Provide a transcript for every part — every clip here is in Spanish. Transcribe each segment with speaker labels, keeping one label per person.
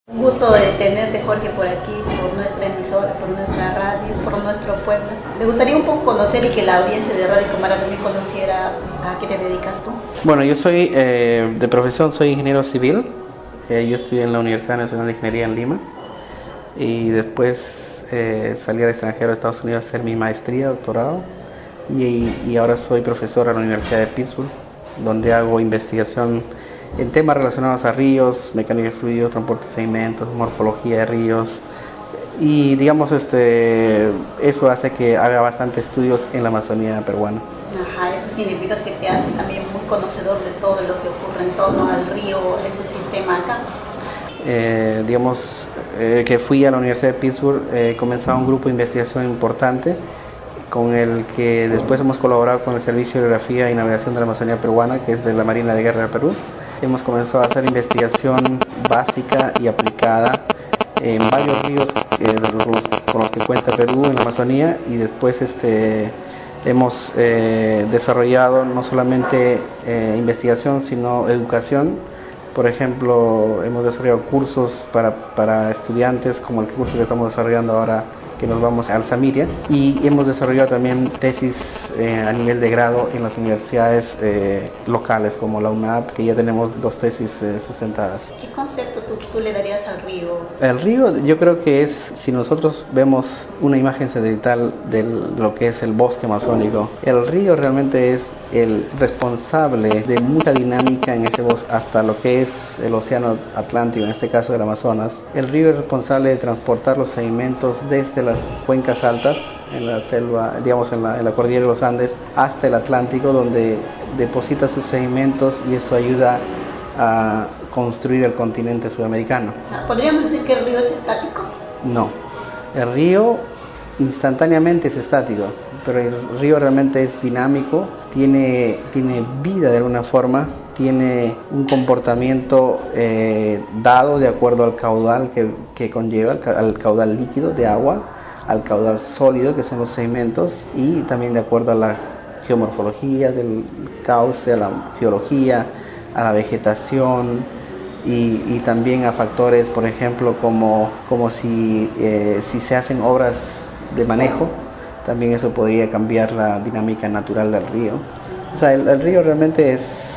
Speaker 1: Un gusto de tenerte, Jorge, por aquí, por nuestra emisora, por nuestra radio, por nuestro pueblo. Me gustaría un poco conocer y que la audiencia de Radio Comara también conociera a qué te dedicas tú.
Speaker 2: Bueno, yo soy de profesión, soy ingeniero civil. Yo estudié en la Universidad Nacional de Ingeniería en Lima y después salí al extranjero, a Estados Unidos, a hacer mi maestría, doctorado, y ahora soy profesor en la Universidad de Pittsburgh, donde hago investigación en temas relacionados a ríos, mecánica de fluidos, transporte de sedimentos, morfología de ríos, y digamos eso hace que haga bastante estudios en la Amazonía peruana.
Speaker 1: Ajá, eso significa que te hace también muy conocedor de todo lo que ocurre en torno al río, ese sistema acá.
Speaker 2: Que fui a la Universidad de Pittsburgh, comenzaba un grupo de investigación importante con el que después hemos colaborado con el Servicio de Geografía y Navegación de la Amazonía Peruana, que es de la Marina de Guerra del Perú. Hemos comenzado a hacer investigación básica y aplicada en varios ríos con los que cuenta Perú en la Amazonía, y después hemos desarrollado no solamente investigación sino educación. Por ejemplo, hemos desarrollado cursos para estudiantes, como el curso que estamos desarrollando ahora, que nos vamos a Alzamiria, y hemos desarrollado también tesis a nivel de grado en las universidades locales como la UNAP, que ya tenemos 2 tesis sustentadas.
Speaker 1: ¿Qué concepto tú le darías al río?
Speaker 2: El río, yo creo que es, si nosotros vemos una imagen satelital de lo que es el bosque amazónico, el río realmente es el responsable de mucha dinámica en ese bosque, hasta lo que es el océano Atlántico, en este caso del Amazonas. El río es responsable de transportar los sedimentos desde las cuencas altas, en la selva, digamos en la cordillera de los Andes, hasta el Atlántico, donde deposita sus sedimentos, y eso ayuda a construir el continente sudamericano.
Speaker 1: ¿Podríamos decir que el río es estático?
Speaker 2: No, el río instantáneamente es estático, pero el río realmente es dinámico, tiene vida de alguna forma, tiene un comportamiento dado de acuerdo al caudal que conlleva, al caudal líquido de agua, al caudal sólido, que son los sedimentos, y también de acuerdo a la geomorfología del cauce, a la geología, a la vegetación, y también a factores, por ejemplo, como si se hacen obras de manejo, también eso podría cambiar la dinámica natural del río. O sea, el río realmente es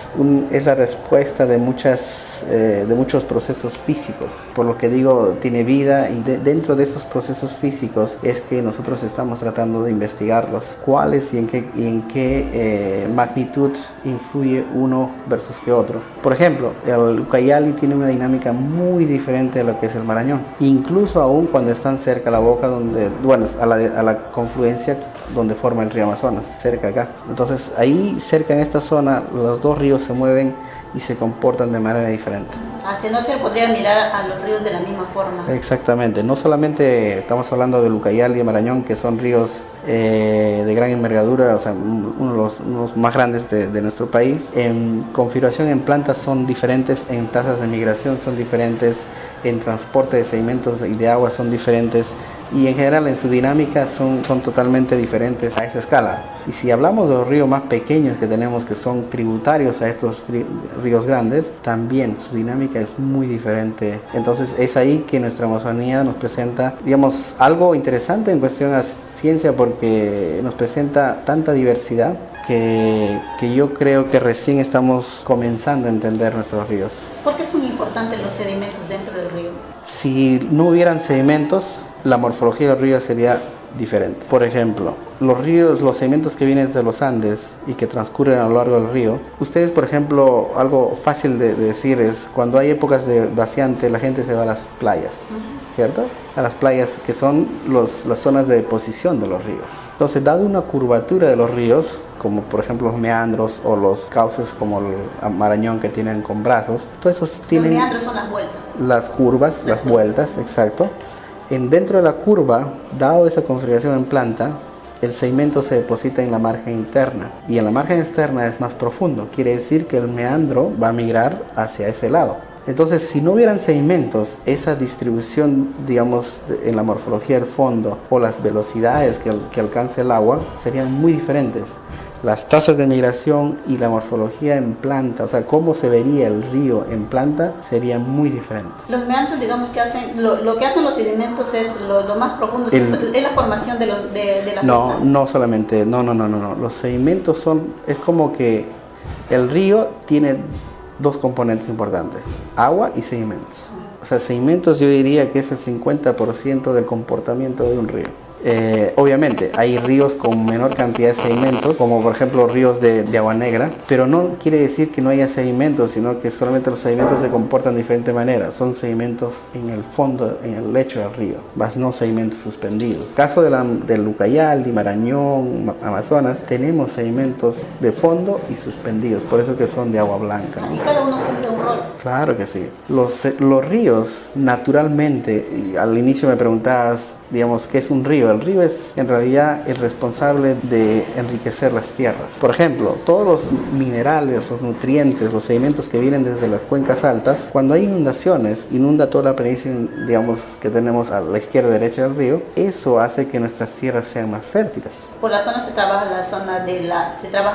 Speaker 2: la respuesta de muchos procesos físicos. Por lo que digo, tiene vida, y dentro de esos procesos físicos es que nosotros estamos tratando de investigarlos. ¿Cuáles y en qué magnitud influye uno versus que otro? Por ejemplo, el Ucayali tiene una dinámica muy diferente de lo que es el Marañón. Incluso aún cuando están cerca a la boca, a la confluencia donde forma el río Amazonas, cerca acá. Entonces ahí cerca en esta zona los 2 ríos se mueven y se comportan de manera diferente.
Speaker 1: Así no se podría mirar a los ríos de la misma forma.
Speaker 2: Exactamente, no solamente estamos hablando del Ucayali y Marañón, que son ríos de gran envergadura, o sea, unos más grandes de nuestro país. En configuración, en plantas son diferentes, en tasas de migración son diferentes, en transporte de sedimentos y de agua son diferentes, y en general en su dinámica son totalmente diferentes a esa escala. Y si hablamos de los ríos más pequeños que tenemos, que son tributarios a estos ríos grandes, también su dinámica es muy diferente. Entonces es ahí que nuestra Amazonía nos presenta, digamos, algo interesante en cuestión a ciencia, porque nos presenta tanta diversidad que yo creo que recién estamos comenzando a entender nuestros ríos.
Speaker 1: ¿Por qué son importantes los sedimentos dentro del río?
Speaker 2: Si no hubieran sedimentos, la morfología del río sería diferente. Por ejemplo, los sedimentos que vienen de los Andes y que transcurren a lo largo del río, ustedes, por ejemplo, algo fácil de decir es, cuando hay épocas de vaciante, la gente se va a las playas, ¿cierto? A las playas, que son las zonas de deposición de los ríos. Entonces, dado una curvatura de los ríos, como por ejemplo los meandros o los cauces como el Marañón, que tienen con brazos, todos esos tienen...
Speaker 1: Los meandros son las vueltas.
Speaker 2: Las curvas, las vueltas, exacto. Dentro de la curva, dado esa configuración en planta, el sedimento se deposita en la margen interna, y en la margen externa es más profundo. Quiere decir que el meandro va a migrar hacia ese lado. Entonces, si no hubieran sedimentos, esa distribución, digamos, en la morfología del fondo, o las velocidades que alcanza el agua, serían muy diferentes. las tasas de migración y la morfología en planta, o sea, cómo se vería el río en planta, sería muy diferente.
Speaker 1: Los meandros, digamos que hacen, lo que hacen los sedimentos es lo más profundo, es la formación de las rocas.
Speaker 2: No solamente, no. Los sedimentos es como que el río tiene dos componentes importantes, agua y sedimentos. O sea, sedimentos yo diría que es el 50% del comportamiento de un río. Obviamente hay ríos con menor cantidad de sedimentos, como por ejemplo ríos de agua negra, pero no quiere decir que no haya sedimentos, sino que solamente los sedimentos se comportan de diferente manera. Son sedimentos en el fondo, en el lecho del río, más no sedimentos suspendidos. En el caso del Ucayali, Marañón, Amazonas, tenemos sedimentos de fondo y suspendidos, por eso que son de agua blanca, ¿no?
Speaker 1: Y cada uno cumple un rol.
Speaker 2: Claro que sí. Los ríos, naturalmente, y al inicio me preguntabas, digamos, ¿qué es un río? El río es en realidad el responsable de enriquecer las tierras. Por ejemplo, todos los minerales, los nutrientes, los sedimentos que vienen desde las cuencas altas, cuando hay inundaciones, inunda toda la planicie, digamos, que tenemos a la izquierda y derecha del río, eso hace que nuestras tierras sean más fértiles.
Speaker 1: Por la zona se trabaja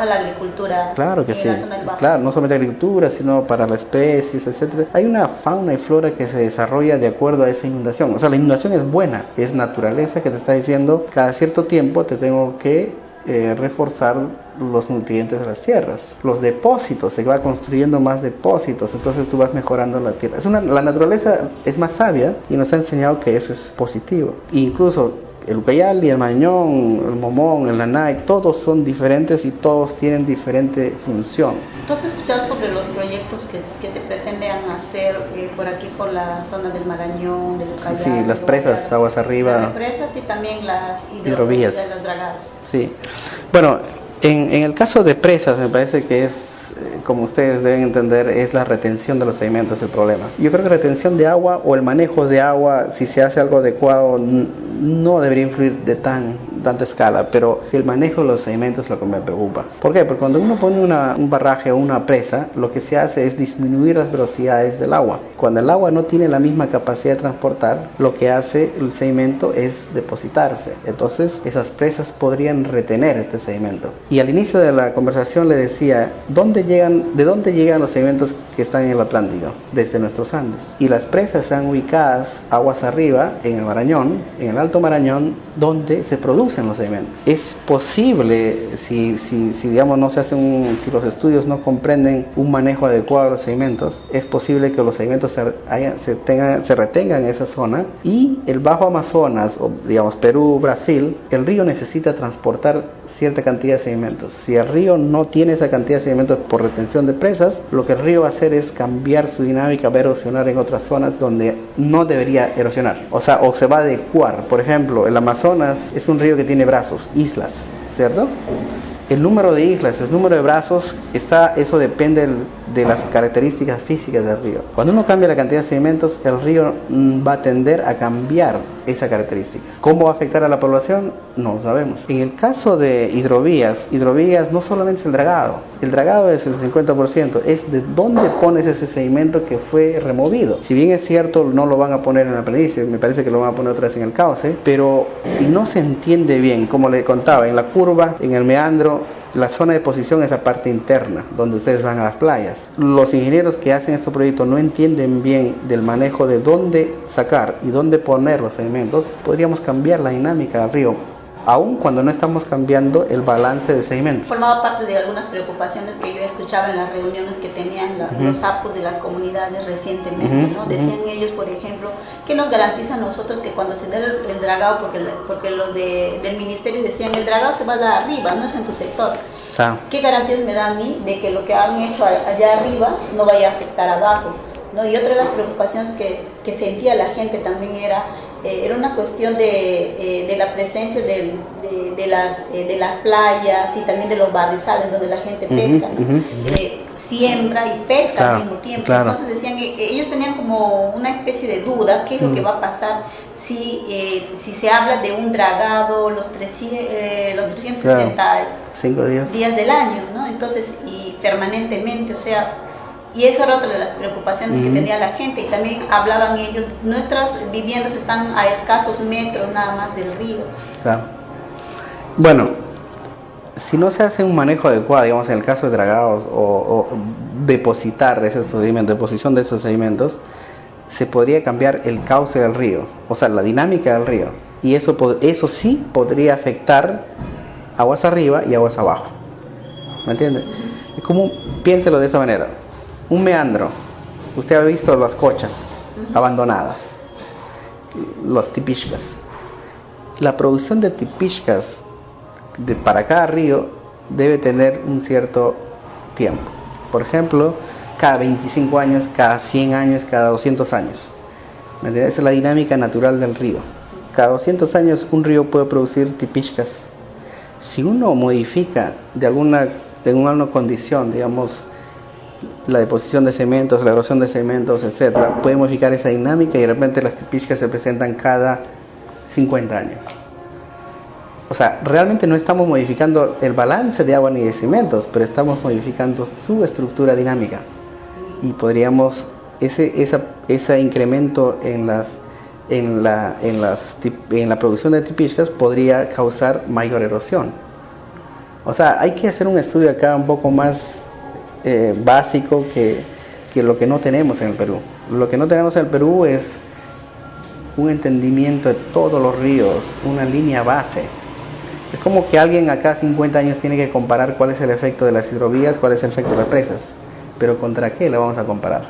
Speaker 1: la agricultura.
Speaker 2: Claro que sí.
Speaker 1: La zona del Bajo.
Speaker 2: Claro, no solamente agricultura, sino para las especies, etcétera. Hay una fauna y flora que se desarrolla de acuerdo a esa inundación. O sea, la inundación es buena, es naturaleza que te está diciendo cada cierto tiempo te tengo que reforzar los nutrientes de las tierras. Los depósitos, se va construyendo más depósitos, entonces tú vas mejorando la tierra. La naturaleza es más sabia y nos ha enseñado que eso es positivo. E incluso el Ucayali, el Marañón, el Momón, el Nanay, todos son diferentes y todos tienen diferente función.
Speaker 1: ¿Tú has escuchado sobre los proyectos que se pretenden hacer por aquí, por la zona del Marañón, del Ucayali?
Speaker 2: Sí, las presas, aguas arriba.
Speaker 1: Las presas y también las
Speaker 2: hidrovías.
Speaker 1: Los dragados.
Speaker 2: Sí. Bueno, en el caso de presas me parece que es, como ustedes deben entender, es la retención de los sedimentos el problema. Yo creo que retención de agua o el manejo de agua, si se hace algo adecuado, no debería influir de tanta escala, pero el manejo de los sedimentos es lo que me preocupa. ¿Por qué? Porque cuando uno pone un barraje o una presa, lo que se hace es disminuir las velocidades del agua. Cuando el agua no tiene la misma capacidad de transportar, lo que hace el sedimento es depositarse. Entonces, esas presas podrían retener este sedimento. Y al inicio de la conversación le decía, ¿de dónde llegan los sedimentos que están en el Atlántico? Desde nuestros Andes. Y las presas están ubicadas aguas arriba, en el Marañón, en el Alto Marañón, donde se producen los sedimentos. Es posible, si digamos no se hace si los estudios no comprenden un manejo adecuado de los sedimentos, es posible que los sedimentos se retengan en esa zona, y el Bajo Amazonas, o digamos Perú, Brasil, el río necesita transportar cierta cantidad de sedimentos. Si el río no tiene esa cantidad de sedimentos por retención de presas, lo que el río va a hacer es cambiar su dinámica, va a erosionar en otras zonas donde no debería erosionar. O se va a adecuar. Por ejemplo, el Amazonas es un río que tiene brazos, islas, ¿cierto? El número de islas, el número de brazos, eso depende de las características físicas del río. Cuando uno cambia la cantidad de sedimentos, el río va a tender a cambiar esa característica. ¿Cómo va a afectar a la población? No lo sabemos. En el caso de hidrovías no solamente es el dragado es el 50%, es de dónde pones ese sedimento que fue removido. Si bien es cierto, no lo van a poner en la planicie, me parece que lo van a poner otra vez en el cauce, pero si no se entiende bien, como le contaba, en la curva, en el meandro, la zona de posición es la parte interna, donde ustedes van a las playas. Los ingenieros que hacen estos proyectos no entienden bien del manejo de dónde sacar y dónde poner los sedimentos. Podríamos cambiar la dinámica del río, aun cuando no estamos cambiando el balance de sedimentos.
Speaker 1: Formaba parte de algunas preocupaciones que yo escuchaba en las reuniones que tenían los APUs de las comunidades recientemente, ¿no? Decían ellos, por ejemplo, que nos garantizan a nosotros que cuando se dé el dragado, porque los del ministerio decían, el dragado se va a dar arriba, no es en tu sector. ¿Qué garantías me da a mí de que lo que han hecho allá arriba no vaya a afectar abajo, ¿no? Y otra de las preocupaciones que sentía la gente también era una cuestión de la presencia de las playas y también de los barrizales donde la gente pesca, siembra y pesca al mismo tiempo. Entonces decían que ellos tenían como una especie de duda, qué es lo que va a pasar si se habla de un dragado los 365 días del año, ¿no? Entonces, y permanentemente, o sea. Y esa era otra de las preocupaciones que tenía la gente, y también hablaban ellos, nuestras viviendas están a escasos metros nada más del río.
Speaker 2: Claro. Bueno, si no se hace un manejo adecuado, digamos en el caso de dragados o depositar esos sedimentos, deposición de esos sedimentos, se podría cambiar el cauce del río, o sea, la dinámica del río. Y eso sí podría afectar aguas arriba y aguas abajo. ¿Me entiende? Es como, piénselo de esta manera. Un meandro. Usted ha visto las cochas abandonadas, los tipishkas. La producción de tipishkas para cada río debe tener un cierto tiempo. Por ejemplo, cada 25 años, cada 100 años, cada 200 años. ¿Me entiendes? Esa es la dinámica natural del río. Cada 200 años un río puede producir tipishkas. Si uno modifica de alguna condición, digamos, la deposición de cementos, la erosión de cementos, etcétera, puede modificar esa dinámica y de repente las tipishkas se presentan cada 50 años. O sea, realmente no estamos modificando el balance de agua ni de cementos, pero estamos modificando su estructura dinámica. Y podríamos, ese incremento en la producción de tipishkas podría causar mayor erosión. O sea, hay que hacer un estudio acá un poco más básico que lo que no tenemos en el Perú. Lo que no tenemos en el Perú es un entendimiento de todos los ríos, una línea base. Es como que alguien acá 50 años tiene que comparar cuál es el efecto de las hidrovías, cuál es el efecto de las presas. Pero ¿contra qué la vamos a comparar?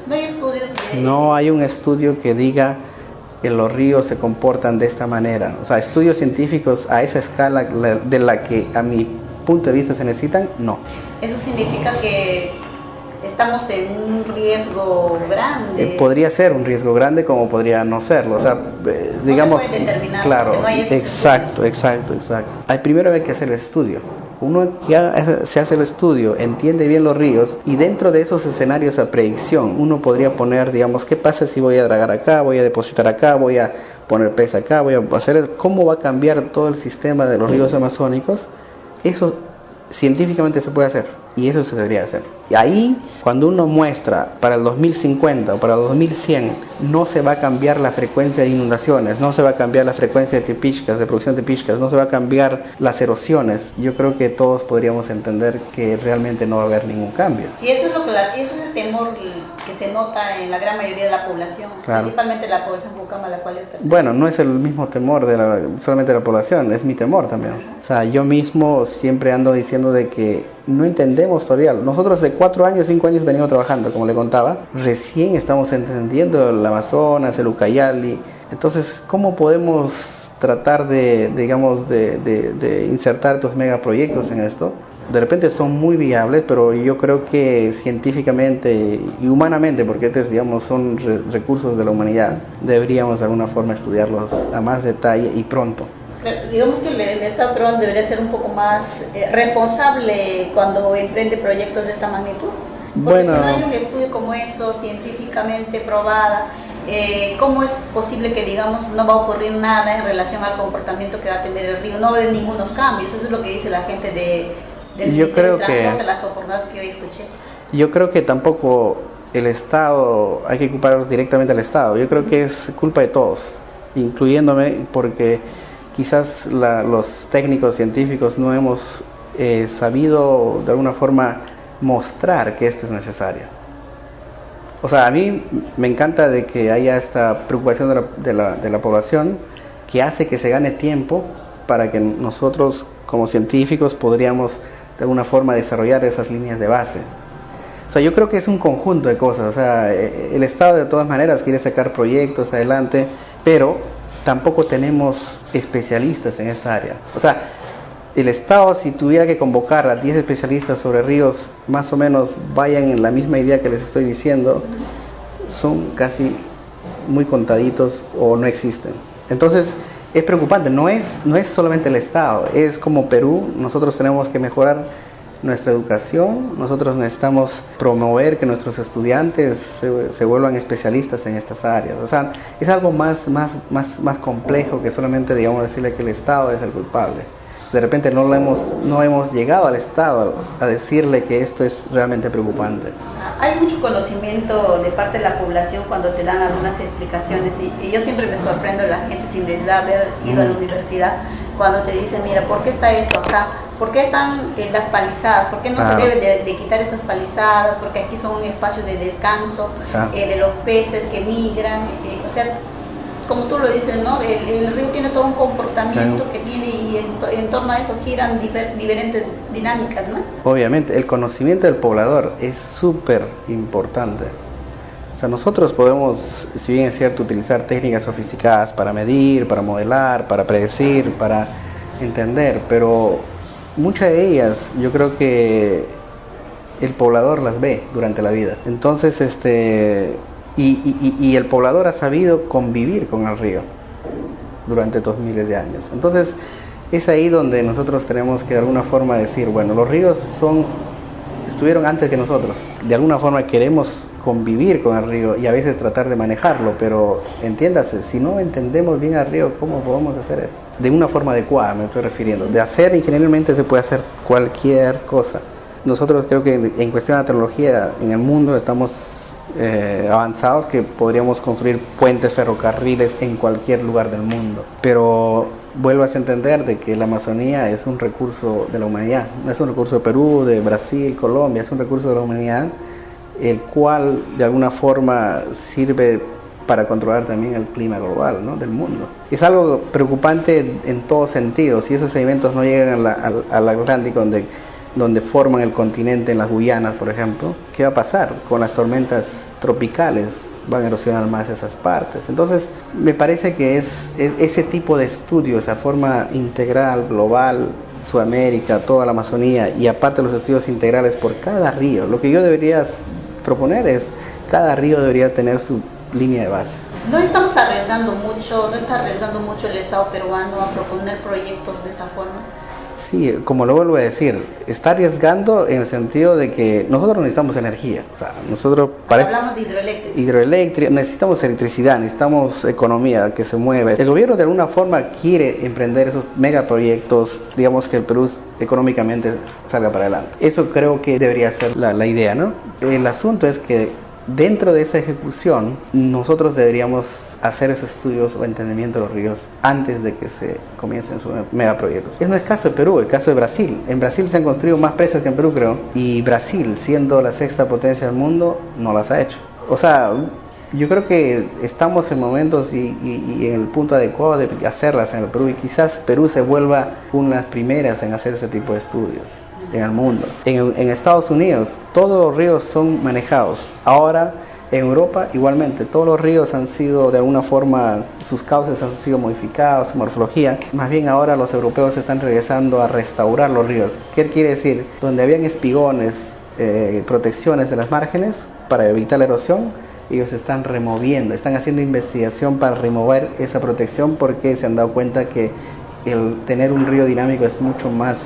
Speaker 1: No hay estudios
Speaker 2: No hay un estudio que diga que los ríos se comportan de esta manera. O sea, estudios científicos a esa escala de la que a mi punto de vista se necesitan, no.
Speaker 1: Eso significa que estamos en un riesgo grande.
Speaker 2: Podría ser un riesgo grande como podría no serlo. O sea, digamos,
Speaker 1: no se puede determinar,
Speaker 2: claro,
Speaker 1: no hay esos
Speaker 2: exacto. Primero hay que hacer el estudio. Uno ya se hace el estudio, entiende bien los ríos y dentro de esos escenarios a predicción uno podría poner, digamos, ¿qué pasa si voy a dragar acá, voy a depositar acá, voy a poner pesa acá, voy a hacer, cómo va a cambiar todo el sistema de los ríos amazónicos? Eso científicamente se puede hacer y eso se debería hacer. Y ahí, cuando uno muestra para el 2050 o para el 2100, no se va a cambiar la frecuencia de inundaciones, no se va a cambiar la frecuencia de tipishkas, de producción de tipishkas, no se va a cambiar las erosiones, yo creo que todos podríamos entender que realmente no va a haber ningún cambio.
Speaker 1: Y eso es eso es el temor que se nota en la gran mayoría de la población, claro. Principalmente la población Pucama a la cual pertenece.
Speaker 2: Bueno, no es el mismo temor solamente de la población, es mi temor también. O sea, yo mismo siempre ando diciendo de que no entendemos todavía. Nosotros de 4 años, 5 años venimos trabajando, como le contaba. Recién estamos entendiendo el Amazonas, el Ucayali. Entonces, ¿cómo podemos tratar de insertar estos megaproyectos en esto? De repente son muy viables, pero yo creo que científicamente y humanamente, porque estos, digamos, son recursos de la humanidad, deberíamos de alguna forma estudiarlos a más detalle y pronto.
Speaker 1: Digamos que el Estado peruano debería ser un poco más responsable cuando emprende proyectos de esta magnitud. Porque si no hay un estudio como eso, científicamente probada, ¿cómo es posible que, digamos, no va a ocurrir nada en relación al comportamiento que va a tener el río? No va a haber ningunos cambios. Eso es lo que dice la gente del Ministerio de Transporte, las jornadas que hoy escuché.
Speaker 2: Yo creo que tampoco el Estado, hay que culparlos directamente al Estado. Yo creo que es culpa de todos, incluyéndome, porque quizás los técnicos científicos no hemos sabido de alguna forma mostrar que esto es necesario. O sea, a mí me encanta de que haya esta preocupación de la población que hace que se gane tiempo para que nosotros como científicos podríamos de alguna forma desarrollar esas líneas de base. O sea, yo creo que es un conjunto de cosas. O sea, el Estado de todas maneras quiere sacar proyectos adelante, pero tampoco tenemos especialistas en esta área. O sea, el Estado, si tuviera que convocar a 10 especialistas sobre ríos, más o menos vayan en la misma idea que les estoy diciendo, son casi muy contaditos o no existen. Entonces, es preocupante. No es solamente el Estado, es como Perú. Nosotros tenemos que mejorar nuestra educación, nosotros necesitamos promover que nuestros estudiantes se vuelvan especialistas en estas áreas. O sea, es algo más complejo que solamente, digamos, decirle que el Estado es el culpable. De repente no hemos llegado al Estado a decirle que esto es realmente preocupante.
Speaker 1: Hay mucho conocimiento de parte de la población cuando te dan algunas explicaciones y yo siempre me sorprendo de la gente sin haber ido a la universidad, cuando te dicen, mira, ¿por qué está esto acá? ¿Por qué están las palizadas? ¿Por qué no se debe de quitar estas palizadas? Porque aquí son un espacio de descanso de los peces que migran. O sea, como tú lo dices, ¿no? El río tiene todo un comportamiento que tiene, y en torno a eso giran diferentes dinámicas, ¿no?
Speaker 2: Obviamente, el conocimiento del poblador es súper importante. O sea, nosotros podemos, si bien es cierto, utilizar técnicas sofisticadas para medir, para modelar, para predecir, para entender, pero muchas de ellas yo creo que el poblador las ve durante la vida. Entonces, y el poblador ha sabido convivir con el río durante 2000 de años. Entonces, es ahí donde nosotros tenemos que de alguna forma decir, bueno, los ríos estuvieron antes que nosotros. De alguna forma queremos convivir con el río y a veces tratar de manejarlo, pero entiéndase, si no entendemos bien al río, ¿cómo podemos hacer eso? De una forma adecuada me estoy refiriendo. De hacer, ingenierilmente se puede hacer cualquier cosa. Nosotros creo que en cuestión de tecnología en el mundo estamos avanzados, que podríamos construir puentes, ferrocarriles en cualquier lugar del mundo, pero vuelvas a entender de que la Amazonía es un recurso de la humanidad, no es un recurso de Perú, de Brasil, Colombia, es un recurso de la humanidad, el cual de alguna forma sirve para controlar también el clima global, ¿no?, del mundo. Es algo preocupante en todos sentidos. Si esos sedimentos no llegan al Atlántico, donde forman el continente, en las Guyanas, por ejemplo, ¿qué va a pasar con las tormentas tropicales? Van a erosionar más esas partes. Entonces, me parece que es ese tipo de estudio, esa forma integral, global, Sudamérica, toda la Amazonía, y aparte los estudios integrales por cada río. Lo que yo debería proponer es, cada río debería tener su línea de base.
Speaker 1: No estamos arriesgando mucho, no está arriesgando mucho el Estado peruano a proponer proyectos de esa forma.
Speaker 2: Sí, como lo vuelvo a decir, está arriesgando en el sentido de que nosotros necesitamos energía. O sea, nosotros
Speaker 1: hablamos de hidroeléctrica.
Speaker 2: Necesitamos electricidad, necesitamos economía que se mueve. El gobierno de alguna forma quiere emprender esos megaproyectos, digamos, que el Perú económicamente salga para adelante. Eso creo que debería ser la idea, ¿no? El asunto es que dentro de esa ejecución nosotros deberíamos hacer esos estudios o entendimiento de los ríos antes de que se comiencen sus megaproyectos. Eso no es el caso de Perú, el caso de Brasil. En Brasil se han construido más presas que en Perú, creo, y Brasil, siendo la sexta potencia del mundo, no las ha hecho. O sea, yo creo que estamos en momentos y en el punto adecuado de hacerlas en el Perú, y quizás Perú se vuelva una de las primeras en hacer ese tipo de estudios en el mundo. En Estados Unidos todos los ríos son manejados. Ahora en Europa igualmente, todos los ríos han sido de alguna forma, sus cauces han sido modificados, su morfología. Más bien ahora los europeos están regresando a restaurar los ríos. ¿Qué quiere decir? Donde habían espigones, protecciones de las márgenes para evitar la erosión, ellos están removiendo, están haciendo investigación para remover esa protección, porque se han dado cuenta que el tener un río dinámico es mucho más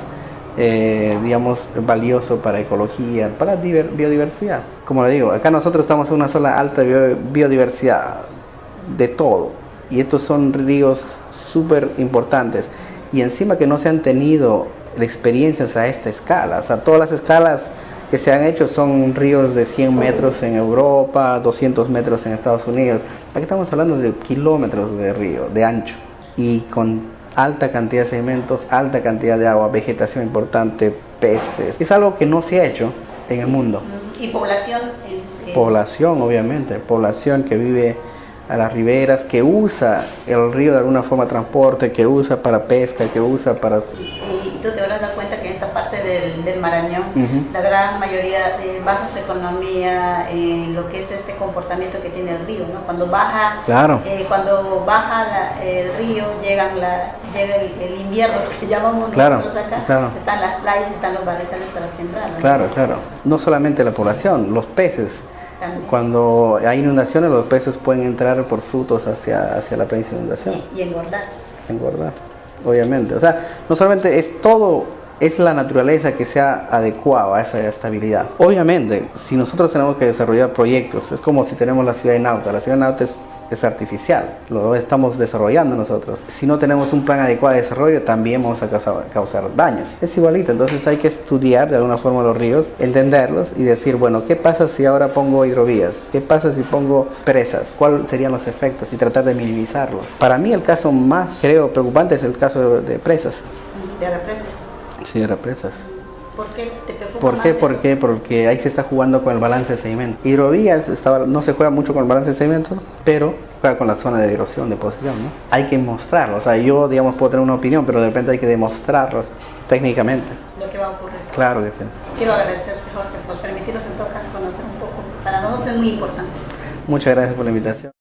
Speaker 2: digamos, valioso para ecología, para biodiversidad. Como le digo, acá nosotros estamos en una zona alta de biodiversidad de todo, y estos son ríos súper importantes, y encima que no se han tenido experiencias a esta escala. O sea, todas las escalas que se han hecho son ríos de 100 metros en Europa, 200 metros en Estados Unidos. Aquí estamos hablando de kilómetros de río, de ancho, y con alta cantidad de sedimentos, alta cantidad de agua, vegetación importante, peces. Es algo que no se ha hecho en el mundo.
Speaker 1: ¿Y población?
Speaker 2: Población, obviamente. Población que vive a las riberas, que usa el río de alguna forma de transporte, que usa para pesca, que usa para...
Speaker 1: Y tú te habrás dado cuenta que en esta parte del Marañón, la gran mayoría basa su economía en lo que es este comportamiento que tiene el río, ¿no? Cuando baja, el río, llega el invierno, lo que llamamos nosotros acá, están las playas, están los barrizales para sembrar, ¿no?
Speaker 2: Claro. No solamente la población, los peces. También. Cuando hay inundaciones, los peces pueden entrar por frutos hacia la playa de inundación.
Speaker 1: Y engordar.
Speaker 2: Obviamente. O sea, no solamente es la naturaleza que se ha adecuado a esa estabilidad. Obviamente, si nosotros tenemos que desarrollar proyectos, es como si tenemos la ciudad de Nauta. La ciudad de Nauta es es artificial, lo estamos desarrollando nosotros. Si no tenemos un plan adecuado de desarrollo, también vamos a causar daños. Es igualito, entonces hay que estudiar de alguna forma los ríos, entenderlos y decir, bueno, ¿qué pasa si ahora pongo hidrovías? ¿Qué pasa si pongo presas? ¿Cuáles serían los efectos? Y tratar de minimizarlos. Para mí el caso más, creo, preocupante es el caso de presas.
Speaker 1: ¿De represas?
Speaker 2: Sí, de represas.
Speaker 1: ¿Por qué te preocupa
Speaker 2: ¿Por
Speaker 1: más
Speaker 2: qué?
Speaker 1: eso?
Speaker 2: ¿Por qué? Porque ahí se está jugando con el balance de sedimento. Hidrovías no se juega mucho con el balance de sedimento, pero juega con la zona de erosión, de posición, ¿no? Hay que mostrarlo. O sea, yo, digamos, puedo tener una opinión, pero de repente hay que demostrarlo técnicamente.
Speaker 1: Lo que va a ocurrir.
Speaker 2: Claro que sí.
Speaker 1: Quiero agradecerte, Jorge, por permitirnos en todo caso conocer un poco. Para nosotros es muy importante.
Speaker 2: Muchas gracias por la invitación.